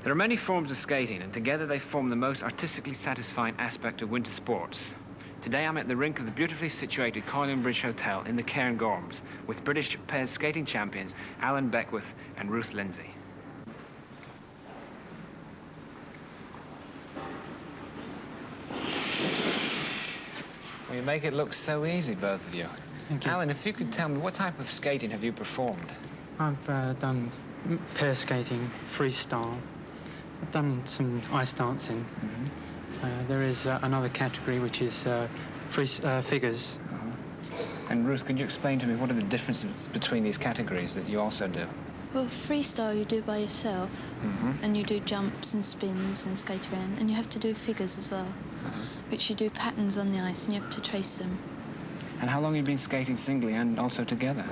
There are many forms of skating, and together they form the most artistically satisfying aspect of winter sports. Today I'm at the rink of the beautifully situated Coylin Bridge Hotel in the Cairngorms with British pairs skating champions Alan Beckwith and Ruth Lindsay. Well, you make it look so easy, both of you. Thank you. Alan, if you could tell me, what type of skating have you performed? I've done pair skating, freestyle. I've done some ice dancing. There is another category which is figures. And Ruth, could you explain to me what are the differences between these categories that you also do? Well, freestyle you do by yourself, and you do jumps and spins and skate around, and you have to do figures as well, which you do patterns on the ice and you have to trace them. And how long have you been skating singly and also together?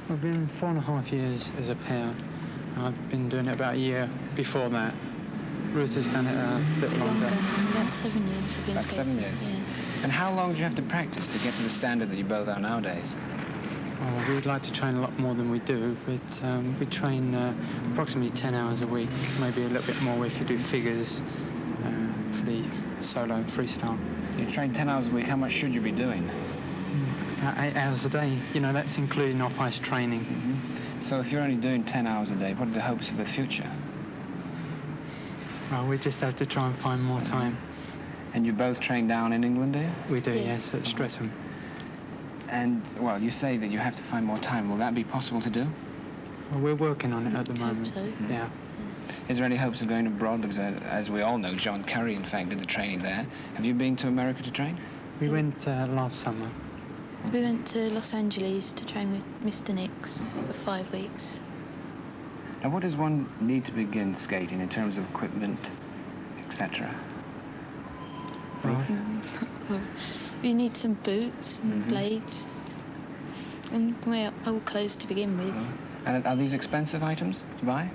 I've been 4.5 years as a pair. I've been doing it about a year before that. Ruth has done it a bit longer. About 7 years I've been skating. 7 years? Yeah. And how long do you have to practice to get to the standard that you both are nowadays? Oh, we'd like to train a lot more than we do, but we train approximately 10 hours a week, maybe a little bit more if you do figures for the solo freestyle. You train 10 hours a week, how much should you be doing? 8 hours a day, you know, that's including off-ice training. So if you're only doing 10 hours a day, what are the hopes for the future? Well, we just have to try and find more time. And you both train down in England, do you? We do, yes, at Streatham. And, well, you say that you have to find more time. Will that be possible to do? Well, we're working on it at the moment. Hope so. Yeah. Is there any hopes of going abroad? Because, as we all know, John Curry, in fact, did the training there. Have you been to America to train? We went last summer. We went to Los Angeles to train with Mr Nix for 5 weeks. Now, what does one need to begin skating in terms of equipment, etc.? Well, You need some boots and blades and well, old clothes to begin with. And are these expensive items to buy?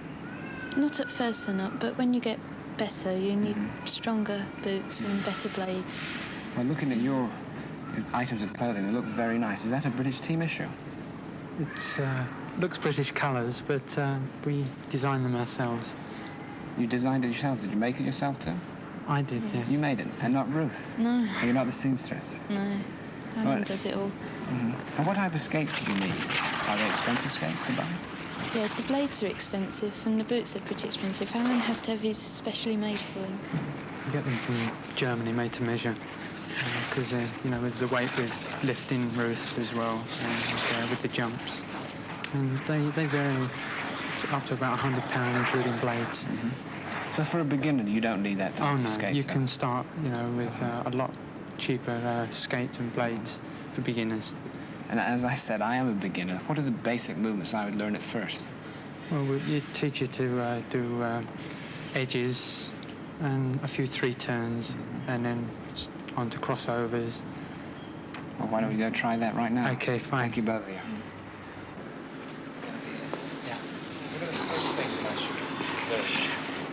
Not at first they're not, but when you get better you need stronger boots and better blades. Well, looking at your items of clothing, they look very nice. Is that a British team issue? it looks British colours, but we designed them ourselves. You designed it yourself? Did you make it yourself too? I did, yes. You made it, and not Ruth? No. You're not the seamstress? No. Alan does it all. And what type of skates do you need? Are they expensive skates to buy? Yeah, the blades are expensive and the boots are pretty expensive. Alan has to have his specially made for him. We get them from Germany, made to measure. Because, you know, there's a weight with lifting Ruth as well, and with the jumps. And they vary up to about £100, including blades. So for a beginner, you don't need that type of skates? You can start, you know, with a lot cheaper skates and blades for beginners. And as I said, I am a beginner. What are the basic movements I would learn at first? Well, you teach you to do edges and a few 3-turns, and then onto crossovers. Well, why don't we go try that right now? Okay, fine. Thank you both of you. Yeah. What are the first things that I should learn?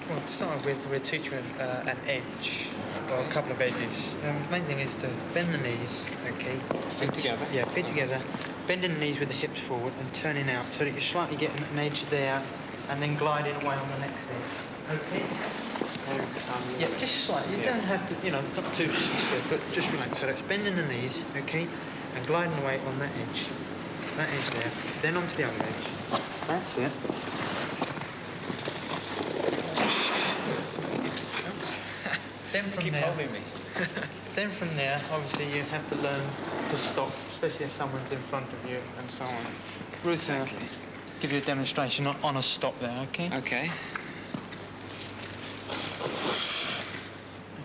Well, to start with, we'll teach you an edge, or a couple of edges. The main thing is to bend the knees, okay? Feet together? Yeah, feet together. Bending the knees with the hips forward and turning out so that you're slightly getting an edge there and then gliding away on the next edge. Okay? Yeah, just slightly. You don't have to, you know, not too stiff, but just relax. So that's bending the knees, okay? And gliding away on that edge. That edge there. Then onto the other edge. That's it. Then from there, me. then from there, obviously you have to learn to stop, especially if someone's in front of you and so on. Ruth, give you a demonstration on a stop there, okay? Okay.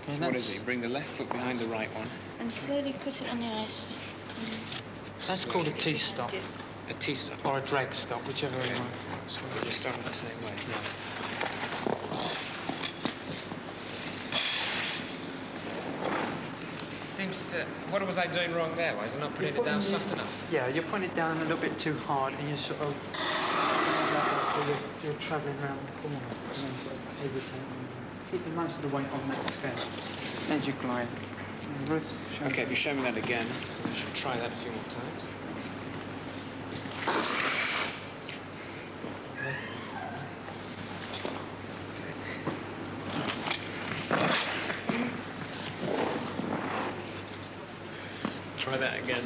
So what is it? Bring the left foot behind the right one. And slowly put it on the ice. That's called a T-stop. A T-stop. Or a drag stop, whichever way you want. So we'll just start the same way. Yeah. Seems to... What was I doing wrong there? Why is it not putting it down soft enough? Yeah, you're putting it down a little bit too hard and you're sort of... You're travelling around the corner. And then sort of hesitating. Keeping most of the weight on that scale as you glide. Okay, if you show me that again, I should try that a few more times. Again.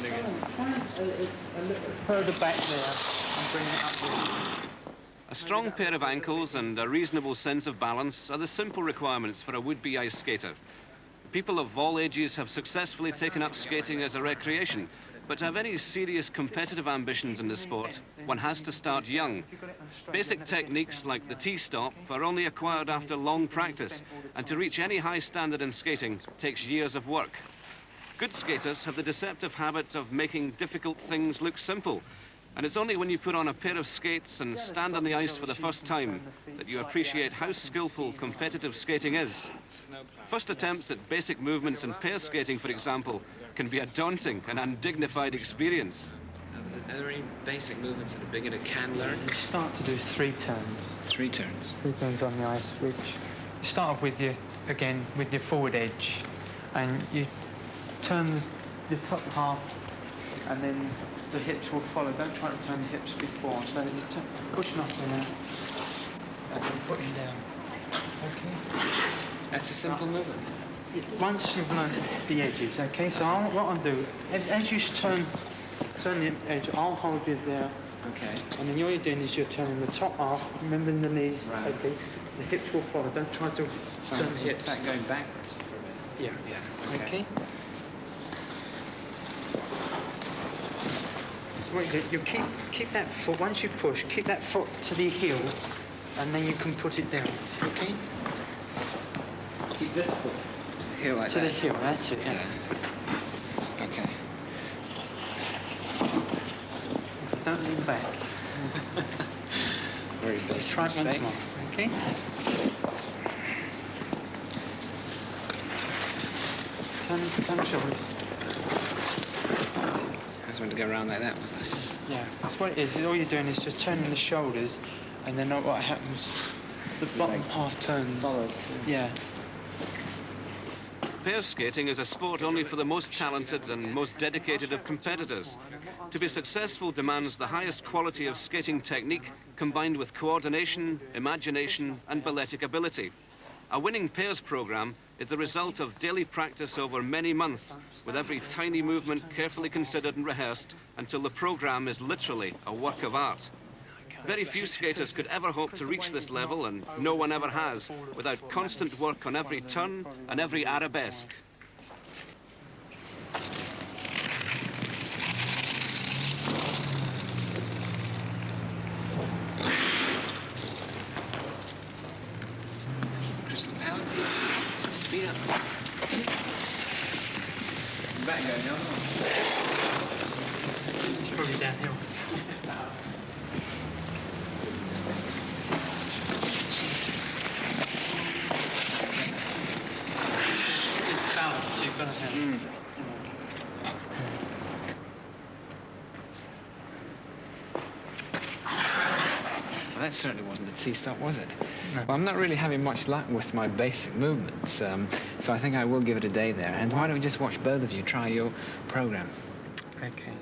Try a little further back there and bring it up there. A strong pair of ankles and a reasonable sense of balance are the simple requirements for a would-be ice skater. People of all ages have successfully taken up skating as a recreation, but to have any serious competitive ambitions in the sport, one has to start young. Basic techniques like the T-stop are only acquired after long practice, and to reach any high standard in skating takes years of work. Good skaters have the deceptive habit of making difficult things look simple, and it's only when you put on a pair of skates and stand on the ice for the first time that you appreciate how skillful competitive skating is. First attempts at basic movements in pair skating, for example, can be a daunting and undignified experience. Are there any basic movements that a beginner can learn? You start to do 3 turns. 3 turns. 3 turns on the ice, which you start off with with your forward edge, and you turn the top half, and then the hips will follow. Don't try to turn the hips before. So you pushing up and out, and then putting down. Okay. That's a simple movement. Once you've learned the edges, okay. So what I'll do, as you turn the edge, I'll hold you there. Okay. And then all you're doing is you're turning the top half, remembering the knees. Right. Okay. The hips will follow. Don't try to turn the hips. Is that going backwards for a bit? Yeah. Yeah. Okay. So what you do, you keep that foot, once you push, keep that foot to the heel, and then you can put it down, okay? Keep this foot heel like To that. the heel, that's it, yeah. Okay. Don't lean back. Very basic Try it once mistake. more, okay? Turn the shoulders. I just wanted to go around like that, was I? Yeah, that's what it is. All you're doing is just turning the shoulders, and then what happens, the bottom half turns. Yeah. Pair skating is a sport only for the most talented and most dedicated of competitors. To be successful demands the highest quality of skating technique combined with coordination, imagination and balletic ability. A winning pairs program is the result of daily practice over many months, with every tiny movement carefully considered and rehearsed until the program is literally a work of art. Very few skaters could ever hope to reach this level, and no one ever has, without constant work on every turn and every arabesque. Crystal palette. Some speed up. Back going the other one. It's probably downhill. It's balance, so you've got to have. Well, that certainly wasn't a T-stop, was it? No. Well, I'm not really having much luck with my basic movements, so I think I will give it a day there. And why don't we just watch both of you try your program? Okay.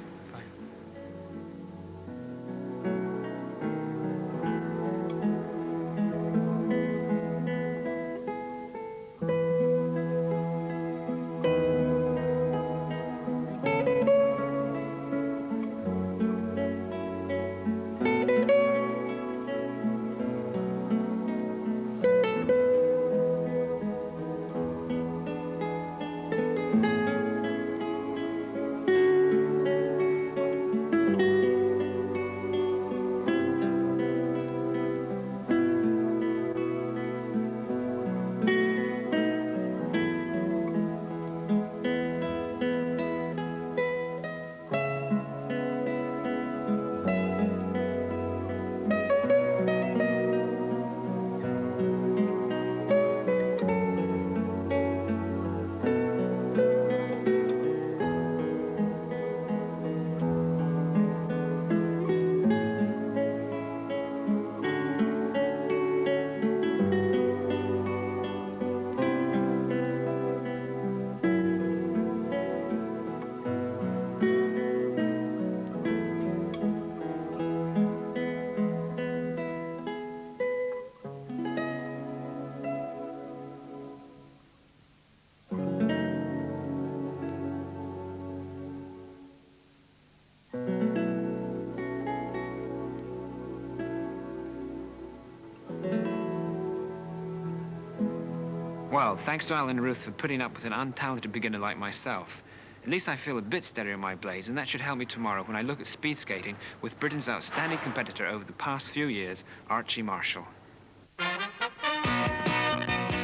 Well, thanks to Alan and Ruth for putting up with an untalented beginner like myself. At least I feel a bit steadier in my blades, and that should help me tomorrow when I look at speed skating with Britain's outstanding competitor over the past few years, Archie Marshall.